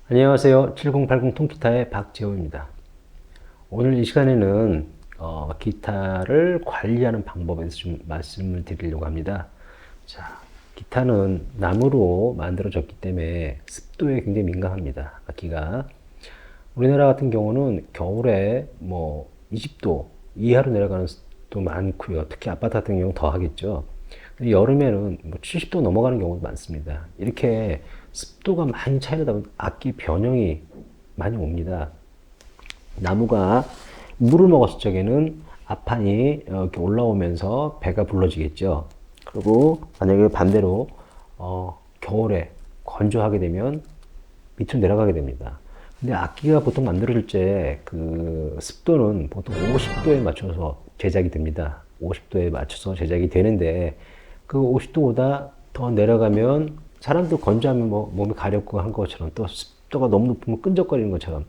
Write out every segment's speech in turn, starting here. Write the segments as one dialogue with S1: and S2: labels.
S1: 안녕하세요. 7080 통기타의 박재호입니다. 오늘 이 시간에는 기타를 관리하는 방법에 대해서 좀 말씀을 드리려고 합니다. 자, 기타는 나무로 만들어졌기 때문에 습도에 굉장히 민감합니다. 악기가. 우리나라 같은 경우는 겨울에 뭐 20도 이하로 내려가는 습도 많고요. 특히 아파트 같은 경우는 더 하겠죠. 여름에는 뭐 70도 넘어가는 경우도 많습니다. 이렇게 습도가 많이 차이나다 보면 악기 변형이 많이 옵니다. 나무가 물을 먹었을 적에는 앞판이 이렇게 올라오면서 배가 불러지겠죠. 그리고 만약에 반대로 겨울에 건조하게 되면 밑으로 내려가게 됩니다. 근데 악기가 보통 만들어질 때 그 습도는 보통 50도에 맞춰서 제작이 됩니다. 50도에 맞춰서 제작이 되는데 그 50도보다 더 내려가면 사람도 건조하면 뭐 몸이 가렵고 한 것처럼 또 습도가 너무 높으면 끈적거리는 것처럼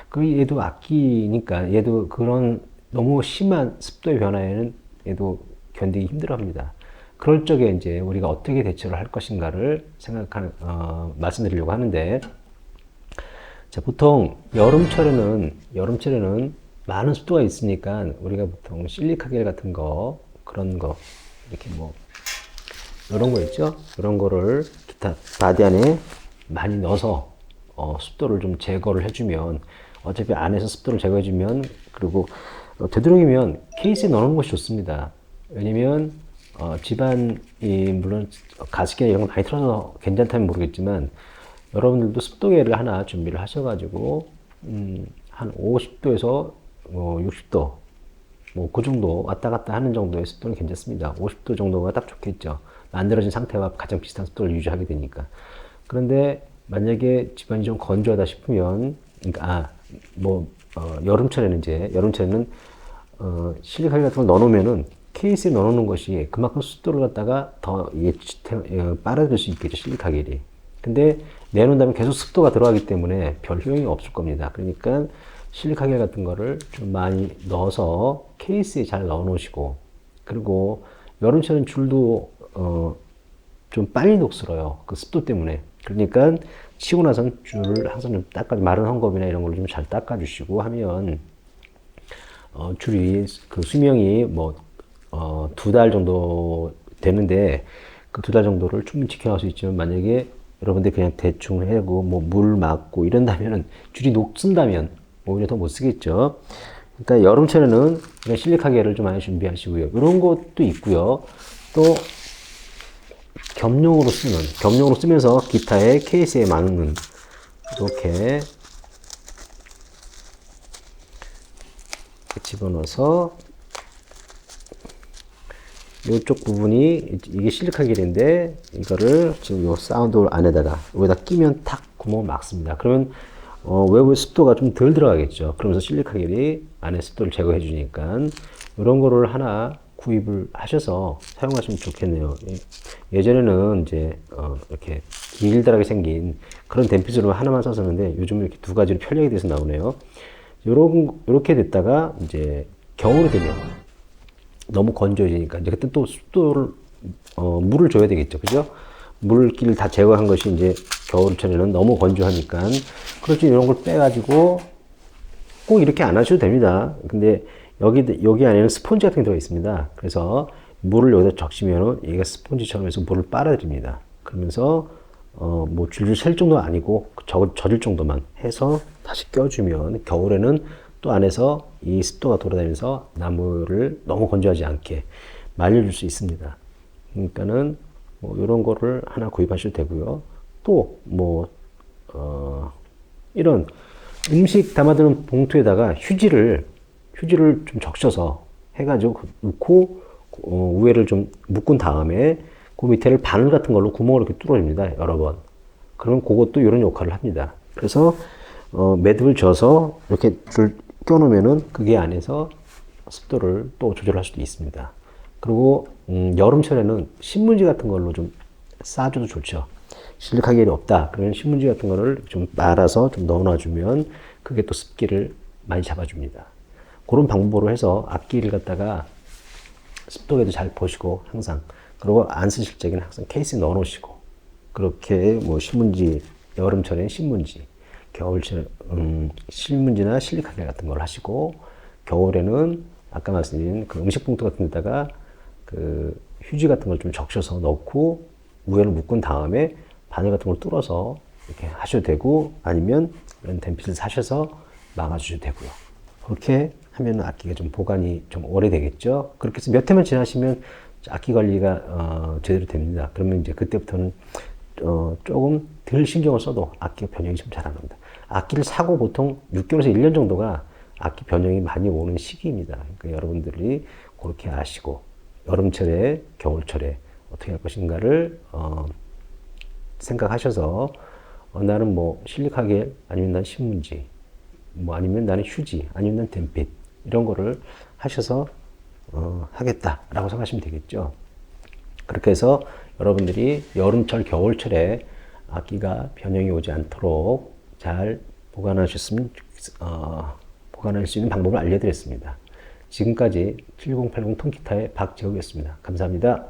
S1: 그 얘도 악기니까 얘도 그런 너무 심한 습도의 변화에는 얘도 견디기 힘들어합니다. 그럴 적에 이제 우리가 어떻게 대처를 할 것인가를 말씀드리려고 하는데, 자, 보통 여름철에는 많은 습도가 있으니까 우리가 보통 실리카 겔 같은 거, 그런 거 이렇게 뭐 이런 거 있죠? 이런 거를 기타 바디 안에 많이 넣어서 습도를 좀 제거를 해주면, 어차피 안에서 습도를 제거해주면, 그리고 되도록이면 케이스에 넣어놓는 것이 좋습니다. 왜냐면 집안이 물론 가습기나 이런 거 많이 틀어서 괜찮다면 모르겠지만, 여러분들도 습도계를 하나 준비를 하셔가지고 한 50도에서 60도 뭐 그 정도 왔다 갔다 하는 정도의 습도는 괜찮습니다. 50도 정도가 딱 좋겠죠. 만들어진 상태와 가장 비슷한 습도를 유지하게 되니까. 그런데 만약에 집안이 좀 건조하다 싶으면, 그러니까 여름철에는 실리카겔 같은 걸 넣어놓으면은 케이스에 넣어놓는 것이 그만큼 습도를 갖다가 더 빨아들일 수 있겠죠, 실리카겔이. 근데 내놓은 다음에 계속 습도가 들어가기 때문에 별 효용이 없을 겁니다. 그러니까 실리카겔 같은 거를 좀 많이 넣어서 케이스에 잘 넣어 놓으시고, 그리고 여름철엔 줄도 좀 빨리 녹슬어요. 그 습도 때문에. 그러니까 치고 나선 줄을 항상 좀 마른 헝겊이나 이런 걸로 좀 잘 닦아주시고 하면 줄이 그 수명이 뭐 2달 정도 되는데, 그 2달 정도를 충분히 지켜갈 수 있지만, 만약에 여러분들 그냥 대충 해고 뭐 물 맞고 이런다면은 줄이 녹슨다면 오히려 더 못 쓰겠죠. 그러니까 여름철에는 그냥 실리카겔을 좀 많이 준비하시고요. 이런 것도 있고요. 또 겸용으로 쓰면서 기타의 케이스에 맞는 이렇게 집어넣어서 이쪽 부분이 이게 실리카겔인데, 이거를 지금 요 사운드 안에다가 여기다 끼면 탁 구멍을 막습니다. 그러면 외부의 습도가 좀 덜 들어가겠죠. 그러면서 실리카겔이 안에 습도를 제거해 주니까 이런 거를 하나 구입을 하셔서 사용하시면 좋겠네요. 예전에는 이제 이렇게 길다랗게 생긴 그런 댐피스로 하나만 썼었는데, 요즘은 이렇게 두 가지로 편리하게 돼서 나오네요. 이렇게 됐다가 이제 겨울이 되면 너무 건조해지니까 이제 그때 또 습도를 물을 줘야 되겠죠, 그죠? 물기를 다 제거한 것이 이제 겨울철에는 너무 건조하니까, 그렇지, 이런 걸 빼가지고 꼭 이렇게 안 하셔도 됩니다. 근데 여기 안에는 스폰지 같은 게 들어 있습니다. 그래서 물을 여기다 적시면은 얘가 스폰지처럼 해서 물을 빨아들입니다. 그러면서 뭐 줄줄 셀 정도 아니고 젖을 정도만 해서 다시 껴주면 겨울에는 또 안에서 이 습도가 돌아다니면서 나무를 너무 건조하지 않게 말려줄 수 있습니다. 그러니까는 뭐 이런 거를 하나 구입하셔도 되고요. 또 뭐 이런 음식 담아두는 봉투에다가 휴지를 좀 적셔서 해가지고 넣고 위에를 좀 묶은 다음에 그 밑에를 바늘 같은 걸로 구멍을 이렇게 뚫어줍니다. 여러 번. 그럼 그것도 이런 역할을 합니다. 그래서 매듭을 져서 이렇게 줄 껴놓으면은 그게 안에서 습도를 또 조절할 수도 있습니다. 그리고 여름철에는 신문지 같은 걸로 좀 싸줘도 좋죠. 실리카겔이 없다 그러면 신문지 같은 거를 좀 말아서 좀 넣어놔주면 그게 또 습기를 많이 잡아줍니다. 그런 방법으로 해서 악기를 갖다가 습도에도 잘 보시고 항상, 그리고 안 쓰실 적에는 항상 케이스에 넣어 놓으시고, 그렇게 뭐 신문지, 여름철에는 신문지, 겨울철 신문지나 실리카겔 같은 걸 하시고, 겨울에는 아까 말씀드린 그 음식 봉투 같은 데다가 그 휴지 같은 걸 좀 적셔서 넣고 우연을 묶은 다음에 바늘 같은 걸 뚫어서 이렇게 하셔도 되고, 아니면 이런 댐핏을 사셔서 막아주셔도 되고요. 그렇게 하면 악기가 좀 보관이 좀 오래되겠죠. 그렇게 해서 몇 해만 지나시면 악기 관리가 제대로 됩니다. 그러면 이제 그때부터는 조금 덜 신경을 써도 악기가 변형이 좀 잘 안 옵니다. 악기를 사고 보통 6개월에서 1년 정도가 악기 변형이 많이 오는 시기입니다. 그러니까 여러분들이 그렇게 아시고 여름철에, 겨울철에 어떻게 할 것인가를 생각하셔서 나는 뭐 실리카겔, 아니면 난 신문지, 뭐 아니면 나는 휴지, 아니면 난 댐핏, 이런 거를 하셔서 하겠다라고 생각하시면 되겠죠. 그렇게 해서 여러분들이 여름철, 겨울철에 악기가 변형이 오지 않도록 잘 보관하셨으면, 보관할 수 있는 방법을 알려드렸습니다. 지금까지 7080 통기타의 박재욱이었습니다. 감사합니다.